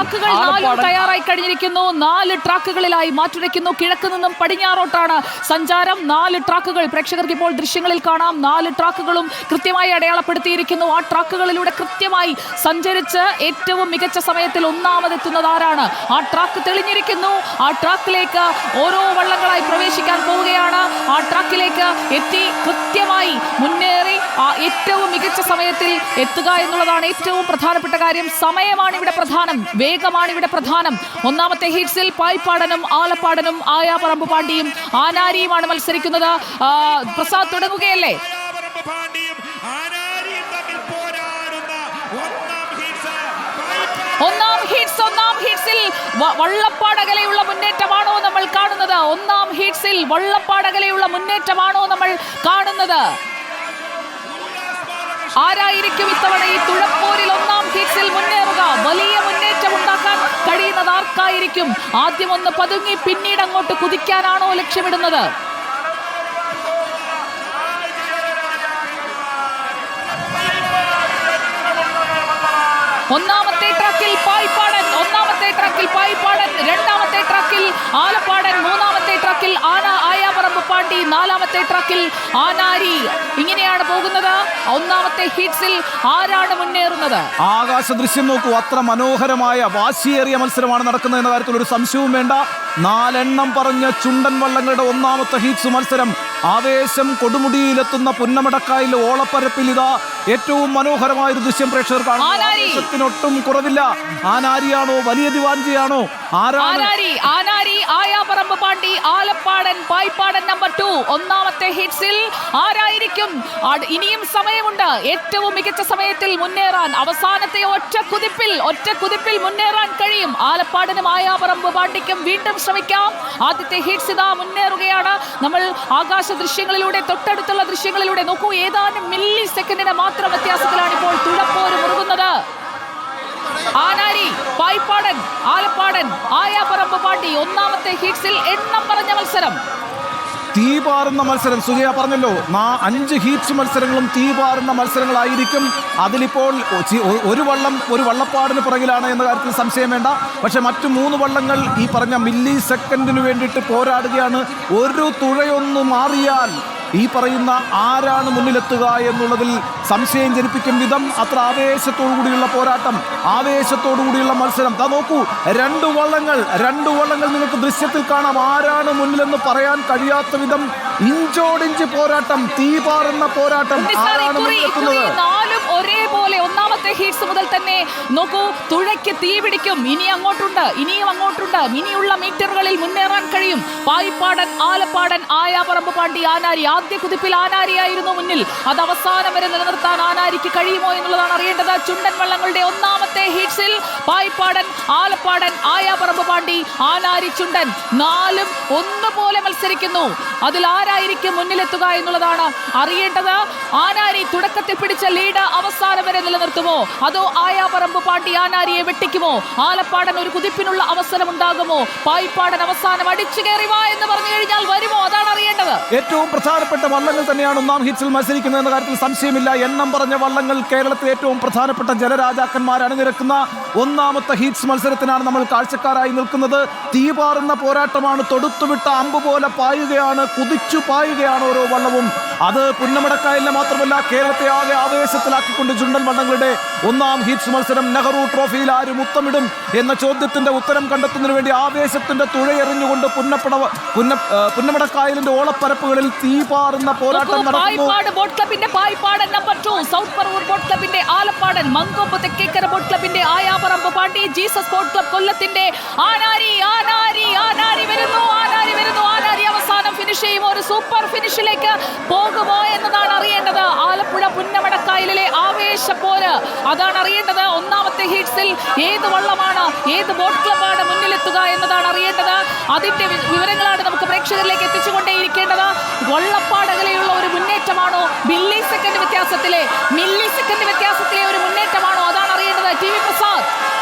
ട്രാക്കുകൾ 4 തയ്യാറായി കഴിഞ്ഞിരിക്കുന്നു. 4 ട്രാക്കുകളിലായി മാറ്റുരയ്ക്കുന്നു. കിഴക്ക് നിന്നും പടിഞ്ഞാറോട്ടാണ് സഞ്ചാരം. 4 ട്രാക്കുകൾ പ്രേക്ഷകർക്ക് ഇപ്പോൾ ദൃശ്യങ്ങളിൽ കാണാം. 4 ട്രാക്കുകളും കൃത്യമായി അടയാളപ്പെടുത്തിയിരിക്കുന്നു. ആ ട്രാക്കുകളിലൂടെ കൃത്യമായി സഞ്ചരിച്ച് ഏറ്റവും മികച്ച സമയത്തിൽ ഒന്നാമതെത്തുന്നത് ആരാണ്? ആ ട്രാക്ക് തെളിഞ്ഞിരിക്കുന്നു. ആ ട്രാക്കിലേക്ക് ഓരോ വള്ളങ്ങളായി പ്രവേശിക്കാൻ പോവുകയാണ്. ആ ട്രാക്കിലേക്ക് എത്തി കൃത്യമായി മുന്നേറി ആ ഏറ്റവും മികച്ച സമയത്തിൽ എത്തുക എന്നുള്ളതാണ് ഏറ്റവും പ്രധാനപ്പെട്ട കാര്യം. സമയമാണ് ഇവിടെ പ്രധാനം, വേഗമാണ് ഇവിടെ പ്രധാനം. ഒന്നാമത്തെ ഹീറ്റ്സിൽ പായിപ്പാടനും ആലപ്പാടനും ആയാപറമ്പ് പാണ്ടിയും ആനാരിയുമാണ് മത്സരിക്കുന്നത്. പ്രസാദ് തുടങ്ങുകയല്ലേ? ഒന്നാം ഹീറ്റ്സിൽ വള്ളപ്പാടകലെയുള്ള മുന്നേറ്റമാണോ നമ്മൾ കാണുന്നത്? ഒന്നാം ഹീറ്റ്സിൽ വള്ളപ്പാടകലെയുള്ള മുന്നേറ്റമാണോ നമ്മൾ കാണുന്നത്? ആരായിരിക്കും ഇത്തവണ ഈ തുഴപ്പോരിൽ ഒന്നാം ഹീറ്റ്സിൽ മുന്നേറുക? വലിയ മുന്നേറ്റം ഉണ്ടാക്കാൻ കഴിയുന്നത് ആർക്കായിരിക്കും? ആദ്യം ഒന്ന് പതുങ്ങി പിന്നീട് അങ്ങോട്ട് കുതിക്കാനാണോ ലക്ഷ്യമിടുന്നത്? ഒന്നാമത്തെ ട്രാക്കിൽ പായിപ്പാടൻ, രണ്ടാമത്തെ ട്രാക്കിൽ ആലപ്പാടൻ, മൂന്നാമത്തെ ട്രാക്കിൽ ആയാപറമ്പ് പാണ്ടി, നാലാമത്തെ ട്രാക്കിൽ ആനാരി. ഇങ്ങനെയാണ് പോകുന്നത്. ഒന്നാമത്തെ ഹീറ്റ്സിൽ ആരാണ് മുന്നേറുന്നത്? ആകാശ ദൃശ്യം നോക്കൂ. അത്ര മനോഹരമായ വാശിയേറിയ മത്സരമാണ് നടക്കുന്നത് എന്ന കാര്യത്തിൽ ഒരു സംശയവും വേണ്ട. 4 എണ്ണം പറഞ്ഞ ചുണ്ടൻ വള്ളങ്ങളുടെ ഒന്നാമത്തെ ഹീറ്റ്സ് മത്സരം. ആവേശം കൊടുമുടിയിലെത്തുന്ന പുന്നമടക്കായൽ ഓളപ്പരപ്പിൽ ഇതാ ഏറ്റവും മനോഹരമായ ഒരു ദൃശ്യം പ്രേക്ഷകർ കാണും. ആവേശത്തിനൊട്ടും കുറവില്ല. ആനാരിയാണോ വലിയ ദിവാൻജിയാണോ? ആനാരി, ആയാപറമ്പ് പാണ്ടി, ആലപ്പാടൻ, പായിപ്പാടൻ നമ്പർ 2. ഒന്നാമത്തെ ഹീറ്റ്സിൽ ആരായിരിക്കും? ഇനിയും സമയമുണ്ട് ഏറ്റവും മികച്ച സമയത്തിൽ മുന്നേറാൻ. അവസാനത്തെ ഒറ്റ കുതിപ്പിൽ മുന്നേറാൻ കഴിയും. ആലപ്പാടനും ആയാപറമ്പ് പാണ്ടിക്കും വീണ്ടും ശ്രമിക്കാം. ആദ്യത്തെ ഹീറ്റ്സ് ഇതാ മുന്നേറുകയാണ്. നമ്മൾ ആകാശ ദൃശ്യങ്ങളിലൂടെ, തൊട്ടടുത്തുള്ള ദൃശ്യങ്ങളിലൂടെ നോക്കൂ. ഏതാനും മില്ലി സെക്കൻഡിന് മാത്രം വ്യത്യാസത്തിലാണ് ഇപ്പോൾ തുഴപ്പോര് മുറുകുന്നത്. ആനാരി, പായിപ്പാടൻ, ആലപ്പാടൻ, ആയാപറമ്പ് പാണ്ടി. ഒന്നാമത്തെ ഹീറ്റ്സിൽ എണ്ണം പറഞ്ഞ മത്സരം, തീപാറുന്ന മത്സരം. സുജയ പറഞ്ഞല്ലോ, 5 ഹീറ്റ്സ് മത്സരങ്ങളും തീപാറുന്ന മത്സരങ്ങളായിരിക്കും. അതിലിപ്പോൾ ഒരു വള്ളപ്പാടിന് പുറകിലാണ് എന്ന കാര്യത്തിൽ സംശയം വേണ്ട. പക്ഷെ മറ്റു 3 വള്ളങ്ങൾ ഈ പറഞ്ഞ മില്ലി സെക്കൻഡിന് വേണ്ടിയിട്ട് പോരാടുകയാണ്. ഒരു തുഴയൊന്നു മാറിയാൽ ഈ പറയുന്ന ആരാണ് മുന്നിലെത്തുക എന്നുള്ളതിൽ സംശയം ജനിപ്പിക്കും വിധം അത്ര ആവേശത്തോടുകൂടിയുള്ള പോരാട്ടം, ആവേശത്തോടുകൂടിയുള്ള മത്സരം. നോക്കൂ, 2 വള്ളങ്ങൾ നിങ്ങൾക്ക് ദൃശ്യത്തിൽ കാണാം. ആരാണ് മുന്നിലെന്ന് പറയാൻ കഴിയാത്ത വിധം ഇഞ്ചോടിഞ്ച് പോരാട്ടം, തീപാറുന്ന പോരാട്ടം. ആരാണ് മുന്നിലെത്തുന്നത്? ഒരേപോലെ ഒന്നാമത്തെ ഹീറ്റ്സ് മുതൽ തന്നെ നോക്കൂ, തുഴയ്ക്ക് തീ പിടിക്കും. ഇനിയും അങ്ങോട്ടുണ്ട്. ഇനിയുള്ള മീറ്ററുകളിൽ മുന്നേറാൻ കഴിയും. പായിപ്പാടൻ, ആലപ്പാടൻ, ആയാപറമ്പ് പാണ്ടി, ആനാരി. ആദ്യ കുതിപ്പിൽ ആനാരിയായിരുന്നു മുന്നിൽ. അത് അവസാനം വരെ നിലനിർത്താൻ ആനാരിക്ക് കഴിയുമോ എന്നുള്ളതാണ് അറിയേണ്ടത്. ചുണ്ടൻ വള്ളങ്ങളുടെ ഒന്നാമത്തെ ഹീറ്റ്സിൽ പായിപ്പാടൻ, ആലപ്പാടൻ, ആയാപറമ്പ് പാണ്ടി, ആനാരി, ചുണ്ടൻ 4 ഒന്നുപോലെ മത്സരിക്കുന്നു. അതിൽ ആരായിരിക്കും മുന്നിലെത്തുക എന്നുള്ളതാണ് അറിയേണ്ടത്. ആനാരി തുടക്കത്തിൽ പിടിച്ച ലീഡ് അവസാനം വരെ നിലനിർത്തുമോ? അതോ ആയാപറമ്പ് പാണ്ടി ആനാരിയെ വെട്ടിക്കുമോ? ആലപ്പാടൻ ഒരു കുതിപ്പിനുള്ള അവസരം ഉണ്ടാകുമോ? പായിപ്പാടൻ അവസാനം അടിച്ചു കയറി വാ എന്ന് പറഞ്ഞു കഴിഞ്ഞാൽ വരുമോ? അതാണ് അറിയേണ്ടത്. ഏറ്റവും പ്രധാനപ്പെട്ട വള്ളങ്ങൾ തന്നെയാണ് ഒന്നാം ഹീറ്റ്സിൽ മത്സരിക്കുന്നത് എന്ന കാര്യത്തിൽ സംശയമില്ല. എണ്ണം പറഞ്ഞ വള്ളങ്ങൾ, കേരളത്തിലെ ഏറ്റവും പ്രധാനപ്പെട്ട ജലരാജാക്കന്മാർ അണിനിരക്കുന്ന ഒന്നാമത്തെ ഹീറ്റ്സ് മത്സരത്തിനാണ് നമ്മൾ കാഴ്ചക്കാരായി നിൽക്കുന്നത്. തീപാറുന്ന പോരാട്ടമാണ്. തൊടുത്തുവിട്ട അമ്പ് പോലെ പായുകയാണ്, കുതിച്ചു പായുകയാണ് ഓരോ വള്ളവും. അത് പുന്നമടക്കായലിനെ മാത്രമല്ല കേരളത്തെ ആകെ ആവേശത്തിലാക്കിക്കൊണ്ട് ചുണ്ടൻ വള്ളങ്ങളുടെ ഒന്നാം ഹീറ്റ്സ് മത്സരം. നെഹ്റു ട്രോഫിയിൽ ആര് മുത്തമിടും എന്ന ചോദ്യത്തിന്റെ ഉത്തരം കണ്ടെത്തുന്നതിന് വേണ്ടി ആവേശത്തിന്റെ തുഴയെറിഞ്ഞുകൊണ്ട് പുന്നമടക്കായലിന്റെ ഓളപ്പരപ്പുകളിൽ തീപാറുന്ന പോരാട്ടം നടക്കുന്നു. Payippadan number 2, south Paravur boat ക്ലബിന്റെ ആലപ്പാടൻ, മങ്കൊമ്പ് തെക്കേക്കര ബോട്ട് ക്ലബിന്റെ ആയാപറമ്പ് പാണ്ടി, ജീസസ് ബോട്ട് ക്ലബ് കൊല്ലത്തിന്റെ ആനാരി വരുന്നു. ആനാരി അവസാനം ഫിനിഷ് ചെയ്യുമോ? ഒരു സൂപ്പർ ഫിനിഷിലേക്ക് പോകുമോ എന്നതാണ് അറിയേണ്ടത്. ആലപ്പുഴ പുന്നമടക്കായലിലെ ആവേശപ്പോര്, അതാണ് അറിയേണ്ടത്. ഒന്നാമത്തെ ഹീറ്റ്സിൽ ഏത് വള്ളമാണ്, ഏത് ബോട്ട് ക്ലബ്ബാണ് മുന്നിലെത്തുക എന്നതാണ് അറിയേണ്ടത്. അതിന്റെ വിവരങ്ങളാണ് നമുക്ക് പ്രേക്ഷകരിലേക്ക് എത്തിച്ചുകൊണ്ടേയിരിക്കേണ്ടത്. വള്ളപ്പാടകലെയുള്ള ഒരു മുന്നേറ്റമാണോ? മില്ലി സെക്കൻഡ് വ്യത്യാസത്തിലെ ഒരു മുന്നേറ്റമാണോ? അതാണ് അറിയേണ്ടത്. T V Prasad,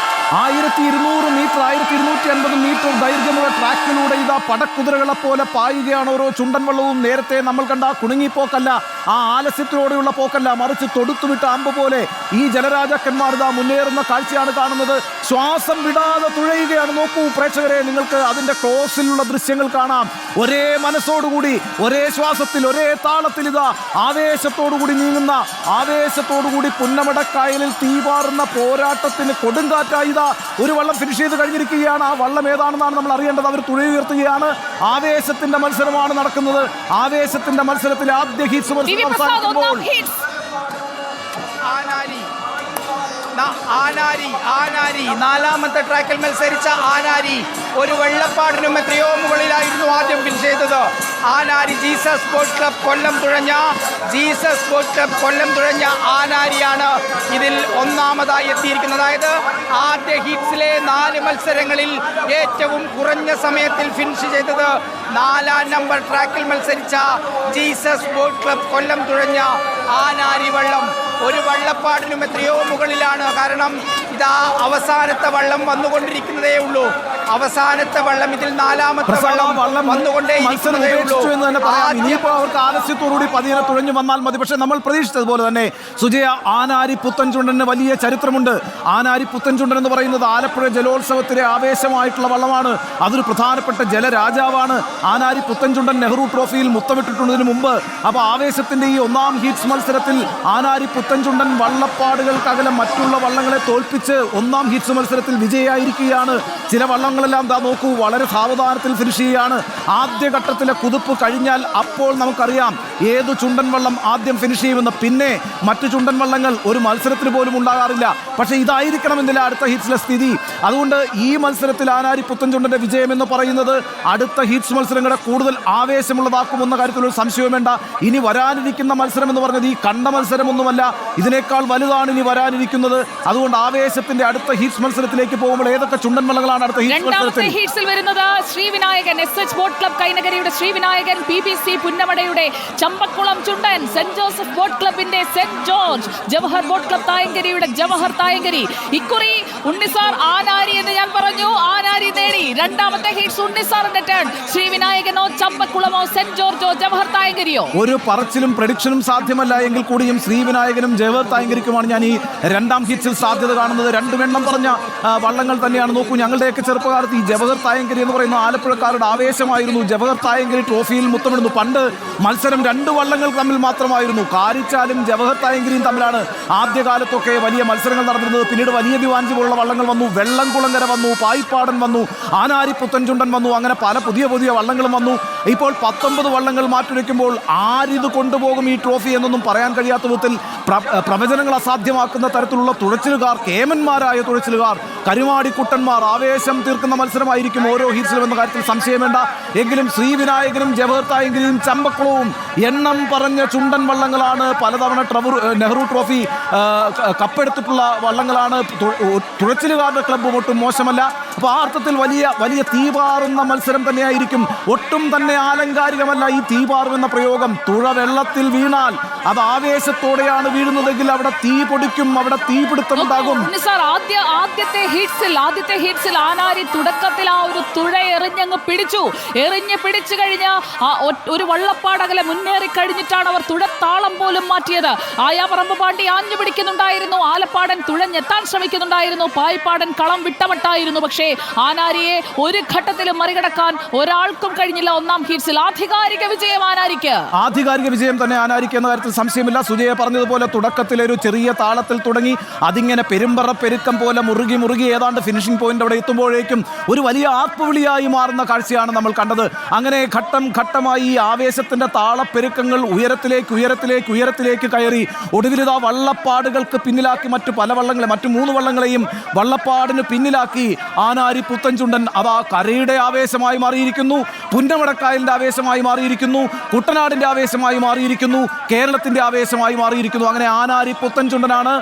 1200 metre 1250 metre ദൈർഘ്യമുള്ള ട്രാക്കിലൂടെ ഇതാ പടക്കുതിരകളെ പോലെ പായുകയാണ് ഓരോ ചുണ്ടൻ വള്ളവും. നേരത്തെ നമ്മൾ കണ്ട കുണുങ്ങിപ്പോക്കല്ല, ആ ആലസ്യത്തിലൂടെയുള്ള പോക്കല്ല, മറിച്ച് തൊടുത്തുവിട്ട അമ്പ് പോലെ ഈ ജലരാജാക്കന്മാർ ഇതാ മുന്നേറുന്ന കാഴ്ചയാണ് കാണുന്നത്. ശ്വാസം വിടാതെ തുഴയുകയാണ്. നോക്കൂ പ്രേക്ഷകരെ, നിങ്ങൾക്ക് അതിന്റെ ക്ലോസിലുള്ള ദൃശ്യങ്ങൾ കാണാം. ഒരേ മനസ്സോടുകൂടി, ഒരേ ശ്വാസത്തിൽ, ഒരേ താളത്തിൽ ഇതാ ആവേശത്തോടുകൂടി നീങ്ങുന്ന, ആവേശത്തോടുകൂടി പുന്നമടക്കായലിൽ തീപാറുന്ന പോരാട്ടത്തിന് കൊടുങ്കാറ്റായി ഇതാ ഒരു വള്ളം ഫിനിഷ് ചെയ്ത് കഴിഞ്ഞിരിക്കുകയാണ്. ആ വള്ളം ഏതാണെന്നാണ് നമ്മൾ അറിയേണ്ടത്. അവർ തുഴയുയർത്തുകയാണ്. ആവേശത്തിന്റെ മത്സരമാണ് നടക്കുന്നത്. ആവേശത്തിന്റെ മത്സരത്തിൽ ആദ്യ ഹീറ്റ്സ് അവസാനിക്കുമ്പോൾ ആനാരി നാലാമത്തെ ട്രാക്കിൽ മത്സരിച്ച ആനാരി ഒരു വെള്ളപ്പാടിനും എത്രയോ മുകളിലായിരുന്നു ആദ്യം ഫിനിഷ് ചെയ്തത്. ആനാരി ജീസസ് സ്പോർട്സ് ക്ലബ് കൊല്ലം തുഴഞ്ഞ ആനാരിയാണ് ഇതിൽ ഒന്നാമതായി എത്തിയിരിക്കുന്നത്. അതായത് ആദ്യ ഹീറ്റ്സിലെ 4 മത്സരങ്ങളിൽ ഏറ്റവും കുറഞ്ഞ സമയത്തിൽ ഫിനിഷ് ചെയ്തത് 4-ാം നമ്പർ ട്രാക്കിൽ മത്സരിച്ച ജീസസ് സ്പോർട്സ് ക്ലബ് കൊല്ലം തുഴഞ്ഞ ആനാരി വള്ളം. ഒരു വള്ളപ്പാടിനും എത്രയോ മുകളിലാണ്. കാരണം ഇതാ അവസാനത്തെ വള്ളം വന്നുകൊണ്ടിരിക്കുന്നതേ ഉള്ളൂ. അവസാനത്തെ വള്ളം ഇതിൽ 4-ാമത്തെ വള്ളം വന്നുകൊണ്ടേയിരിക്കുന്നതേ ഉള്ളൂ. ഇനിയിപ്പോൾ അവർക്ക് ആലസ്യത്തോടുകൂടി പതിയെ തുഴഞ്ഞു വന്നാൽ മതി. പക്ഷെ നമ്മൾ പ്രതീക്ഷിച്ചതുപോലെ തന്നെ സുജയ, ആനാരി പുത്തൻചുണ്ടന് വലിയ ചരിത്രമുണ്ട്. ആനാരി പുത്തൻചുണ്ടൻ എന്ന് പറയുന്നത് ആലപ്പുഴ ജലോത്സവത്തിലെ ആവേശമായിട്ടുള്ള വള്ളമാണ്. അതൊരു പ്രധാനപ്പെട്ട ജലരാജാവാണ്. ആനാരി പുത്തൻചുണ്ടൻ നെഹ്റു ട്രോഫിയിൽ മുത്തമിട്ടിട്ടുള്ളതിന് മുമ്പ്. അപ്പോൾ ആവേശത്തിന്റെ ഈ 1-ാം ഹീറ്റ്സ് മത്സരത്തിൽ ആനാരി പുത്തൻചുണ്ടൻ വള്ളപ്പാടുകൾക്കകലെ മറ്റുള്ള വള്ളങ്ങളെ തോൽപ്പിച്ച് 1-ാം ഹീറ്റ്സ് മത്സരത്തിൽ വിജയിയായിരിക്കുകയാണ്. ചില വള്ളങ്ങളെല്ലാം ദാ നോക്കൂ, വളരെ സാവധാനത്തിൽ ഫിനിഷ് ചെയ്യുകയാണ്. ആദ്യഘട്ടത്തിലെ കുതിപ്പ് കഴിഞ്ഞാൽ അപ്പോൾ നമുക്കറിയാം ഏത് ചുണ്ടൻ വള്ളം ആദ്യം ഫിനിഷ് ചെയ്യുമെന്ന്. പിന്നെ മറ്റു ചുണ്ടൻ വള്ളങ്ങൾ ഒരു മത്സരത്തിന് പോലും ഉണ്ടാകാറില്ല. പക്ഷേ ഇതായിരിക്കണമെന്നില്ല അടുത്ത ഹീറ്റ്സിലെ സ്ഥിതി. അതുകൊണ്ട് ഈ മത്സരത്തിൽ ആനാരി പുത്തൻചുണ്ടന്റെ വിജയം എന്ന് പറയുന്നത് അടുത്ത ഹീറ്റ്സ് മത്സരങ്ങളെ കൂടുതൽ ആവേശമുള്ളതാക്കുമെന്ന കാര്യത്തിൽ ഒരു സംശയവും വേണ്ട. ഇനി വരാനിരിക്കുന്ന മത്സരം എന്ന് പറഞ്ഞത് ഈ കണ്ട മത്സരമൊന്നുമല്ല, ഇതിനേക്കാൾ വലുതാണ് ഇനി വരാനിരിക്കുന്നത്. അതുകൊണ്ട് ആവേശത്തിന്റെ അടുത്ത ഹീറ്റ്സ് മത്സരത്തിലേക്ക് പോകുമ്പോൾ ഏതൊക്കെ ചുണ്ടൻ വള്ളങ്ങളാണ് അടുത്ത രണ്ടാമത്തെ ഹീറ്റ്സിൽ വരുന്നത്? ശ്രീവിനായകൻ എസ് ബോട്ട് ക്ലബ് കൈനകരിയുടെ ശ്രീവിനായകൻ, BBC പുന്നമടയുടെ Champakkulam Chundan, saint Joseph boat ക്ലബിന്റെ saint George, Jawahar boat club തായങ്കരിയുടെ ജവഹർ തായങ്കരി. ഇക്കുറി ഉണ്ണിസാർ ആനാരി എന്ന് ഞാൻ പറഞ്ഞു, ആനാരി നേടി. രണ്ടാമത്തെ ഹീറ്റ്സ് ഉണ്ണിസാറിന്റെ ടേൺ. ശ്രീവിനായകനോ ചമ്പക്കുളമോ സെന്റ് ജോർജോ ജവഹർ തായങ്കരിയോ? ഒരു പറച്ചിലും പ്രഡിക്ഷനും സാധ്യമല്ല എങ്കിൽ കൂടിയും ശ്രീവിനായകനും ജവഹർ തായങ്കരിക്കുമാണ് ഞാൻ ഈ 2-ാം ഹീറ്റ്സിൽ സാധ്യത കാണുന്നത്. രണ്ടും എണ്ണം പറഞ്ഞ വള്ളങ്ങൾ തന്നെയാണ്. നോക്കൂ, ഞങ്ങളുടെയൊക്കെ ചെറുപ്പകാലത്ത് ഈ ജവഹർ തായങ്കരി എന്ന് പറയുന്ന ആലപ്പുഴക്കാരുടെ ആവേശമായിരുന്നു. ജവഹർ തായങ്കരി ട്രോഫിയിൽ മുത്തമിടുന്നു. പണ്ട് മത്സരം 2 വള്ളങ്ങൾ തമ്മിൽ മാത്രമായിരുന്നു. കാരിച്ചാലും ജവഹർ തായങ്കരിയും തമ്മിലാണ് ആദ്യകാലത്തൊക്കെ വലിയ മത്സരങ്ങൾ നടന്നിരുന്നത്. പിന്നീട് വലിയ ദിവാഞ്ചി പോലുള്ള വള്ളങ്ങൾ വന്നു, വെള്ളംകുളങ്കര വന്നു, പായിപ്പാടൻ വന്നു, ആനാരി പുത്തൻചുണ്ടൻ വന്നു, അങ്ങനെ പല പുതിയ വള്ളങ്ങളും വന്നു. ഇപ്പോൾ 19 വള്ളങ്ങൾ മാറ്റുരയ്ക്കുമ്പോൾ ആരിത് കൊണ്ടുപോകും ഈ ട്രോഫി എന്നൊന്നും പറയാൻ കഴിയാത്ത വിധത്തിൽ പ്രവചനങ്ങൾ അസാധ്യമാക്കുന്ന തരത്തിലുള്ള തുഴച്ചിലുകാർ, കേമന്മാരായ തുഴച്ചിലുകാർ, കരുമാടിക്കുട്ടന്മാർ, ആവേശം തീർക്കുന്ന മത്സരമായിരിക്കും ഓരോ ഹീറ്റ്സിലും എന്ന കാര്യത്തിൽ സംശയം വേണ്ട. എങ്കിലും ശ്രീവിനായകനും ജവഹർ തായങ്കരിയും ചമ്പക്കുളവും എണ്ണം പറഞ്ഞ ചുണ്ടൻ വള്ളങ്ങളാണ്. പലതവണ നെഹ്റു ട്രോഫി കപ്പെടുത്തിട്ടുള്ള വള്ളങ്ങളാണ്. തുഴച്ചിലുകാരുടെ ക്ലബ്ബും ഒട്ടും മോശമല്ല. അപ്പോൾ ആ അർത്ഥത്തിൽ വലിയ തീപാറുന്ന മത്സരം തന്നെയായിരിക്കും. ഒട്ടും തന്നെ ആലങ്കാരികമല്ല ഈ തീപാറുമെന്ന പ്രയോഗം. തുഴ വെള്ളത്തിൽ വീണാൽ അത് ആവേശത്തോടെയാണ് വീഴുന്നതെങ്കിൽ അവിടെ തീ പൊടിക്കും, അവിടെ തീപിടുത്തമുണ്ടാകും. ആദ്യത്തെ ഹീറ്റ്സിൽ ആനാരി തുടക്കത്തിൽ ആ ഒരു തുഴ എറിഞ്ഞങ്ങ് പിടിച്ചു കഴിഞ്ഞ ഒരു വള്ളപ്പാടകലെ മുന്നേറി കഴിഞ്ഞിട്ടാണ് അവർ തുഴത്താളം പോലും മാറ്റിയത്. ആയാപറമ്പ് പാണ്ടി ആഞ്ഞു പിടിക്കുന്നുണ്ടായിരുന്നു, ആലപ്പാടൻ തുഴഞ്ഞെത്താൻ ശ്രമിക്കുന്നുണ്ടായിരുന്നു, പായിപ്പാടൻ കളം വിട്ടമട്ടായിരുന്നു. പക്ഷേ ആനാരിയെ ഒരു ഘട്ടത്തിലും മറികടക്കാൻ ഒരാൾക്കും കഴിഞ്ഞില്ല 1-ാം ഹീറ്റ്സിൽ. ആധികാരിക വിജയം ആനാരിക്ക്. ആധികാരിക വിജയം തന്നെ ആനാരിക്ക് എന്ന കാര്യത്തിൽ സംശയമില്ല. സുജയ പറഞ്ഞതുപോലെ തുടക്കത്തിലൊരു ചെറിയ താളത്തിൽ തുടങ്ങി അതിങ്ങനെ പെരുമ്പറ പെരുക്കം പോലെ മുറുകി ഏതാണ്ട് ഫിനിഷിംഗ് പോയിന്റ് അവിടെ എത്തുമ്പോഴേക്കും ഒരു വലിയ ആർപ്പുവിളിയായി മാറുന്ന കാഴ്ചയാണ് നമ്മൾ കണ്ടത്. അങ്ങനെ ഘട്ടമായി ഈ ആവേശത്തിന്റെ താളപ്പെരുക്കങ്ങൾ ഉയരത്തിലേക്ക് കയറി ഒടുവിലിതാ വള്ളപ്പാടുകൾക്ക് പിന്നിലാക്കി മറ്റു 3 വള്ളങ്ങളെയും വള്ളപ്പാടിന് പിന്നിലാക്കി ആനാരി പുത്തൻചുണ്ടൻ അതാ കരയുടെ ആവേശമായി മാറിയിരിക്കുന്നു, പുന്നമടക്കായലിന്റെ ആവേശമായി മാറിയിരിക്കുന്നു, കുട്ടനാടിന്റെ ആവേശമായി മാറിയിരിക്കുന്നു, കേരളത്തിന്റെ ആവേശമായി മാറിയിരിക്കുന്നു. അങ്ങനെ ആനാരി പുത്തൻചുണ്ടനാണ്